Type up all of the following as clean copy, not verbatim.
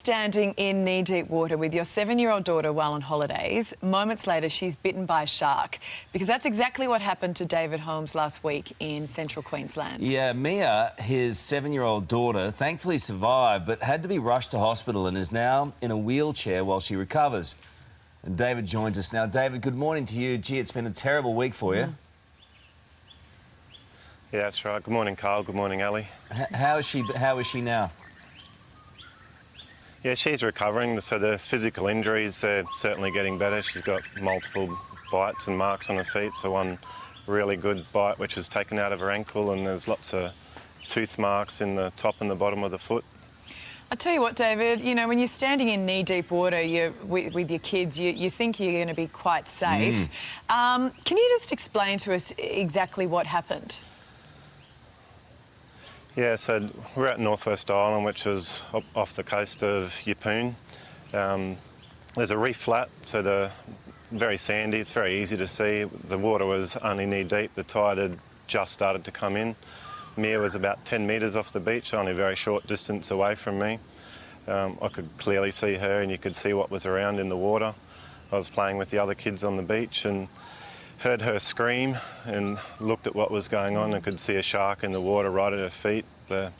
Standing in knee-deep water with your 7-year-old daughter while on holidays. Moments later, she's bitten by a shark, because that's exactly what happened to David Holmes last week in central Queensland. Yeah, Mia, his 7-year-old daughter, thankfully survived, but had to be rushed to hospital and is now in a wheelchair while she recovers. And David joins us now. David, good morning to you. Gee, it's been a terrible week for you. Yeah, that's right. Good morning, Carl. Good morning, Ali. How is she now? Yeah, she's recovering, so the physical injuries, they're certainly getting better. She's got multiple bites and marks on her feet, so one really good bite which was taken out of her ankle, and there's lots of tooth marks in the top and the bottom of the foot. I tell you what, David, you know, when you're standing in knee-deep water with your kids, you think you're going to be quite safe. Can you just explain to us exactly what happened? Yeah, so we're at Northwest Island, which is off the coast of Yeppoon. There's a reef flat, so very sandy, it's very easy to see. The water was only knee-deep, the tide had just started to come in. Mia was about 10 metres off the beach, only a very short distance away from me. I could clearly see her, and you could see what was around in the water. I was playing with the other kids on the beach and heard her scream and looked at what was going on and could see a shark in the water right at her feet. The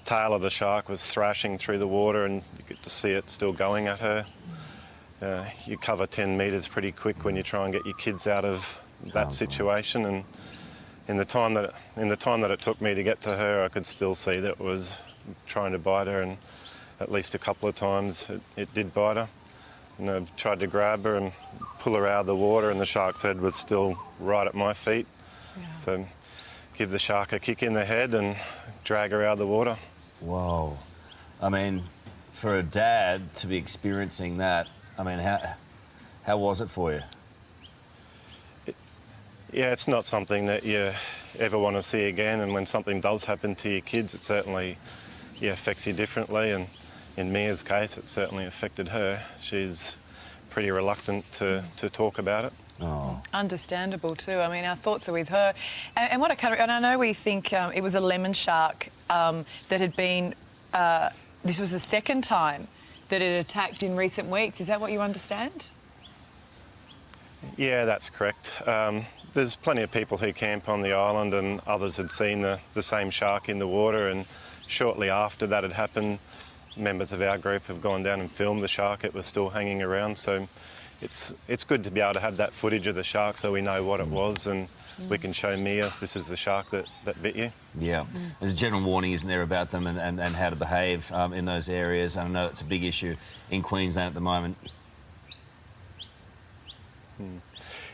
tail of the shark was thrashing through the water, and you get to see it still going at her. You cover 10 metres pretty quick when you try and get your kids out of that situation, and in the time that it took me to get to her, I could still see that it was trying to bite her, and at least a couple of times it did bite her. And I tried to grab her and pull her out of the water, and the shark's head was still right at my feet. Yeah. So give the shark a kick in the head and drag her out of the water. Whoa. I mean, for a dad to be experiencing that, I mean, how was it for you? Yeah, it's not something that you ever want to see again, and when something does happen to your kids, it certainly affects you differently, and in Mia's case, it certainly affected her. She's pretty reluctant to talk about it. Oh. Understandable too. I mean, our thoughts are with her. And what and I know we think it was a lemon shark that had been, this was the second time that it attacked in recent weeks. Is that what you understand? Yeah, that's correct. There's plenty of people who camp on the island, and others had seen the same shark in the water, and shortly after that had happened, members of our group have gone down and filmed the shark. It was still hanging around, so it's good to be able to have that footage of the shark so we know what it was, and we can show Mia this is the shark that bit you. Yeah. There's a general warning, isn't there, about them and how to behave in those areas. I know it's a big issue in Queensland at the moment.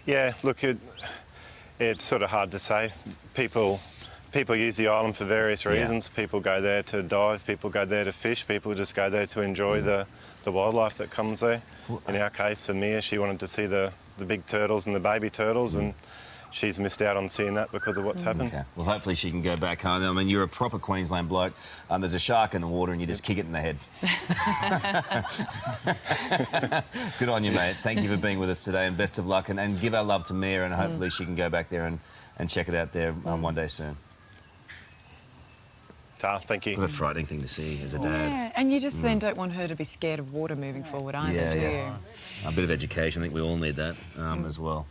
Yeah, look, it's sort of hard to say. People use the island for various reasons. Yeah. People go there to dive, people go there to fish, people just go there to enjoy the wildlife that comes there. In our case, for Mia, she wanted to see the big turtles and the baby turtles, and she's missed out on seeing that because of what's happened. Okay. Well, hopefully she can go back home. I mean, you're a proper Queensland bloke. There's a shark in the water and you just kick it in the head. Good on you, mate. Thank you for being with us today, and best of luck. And give our love to Mia, and hopefully she can go back there and check it out there one day soon. Thank you. What a frightening thing to see as a dad. Yeah, and you just then don't want her to be scared of water moving forward either, do you? A bit of education. I think we all need that as well.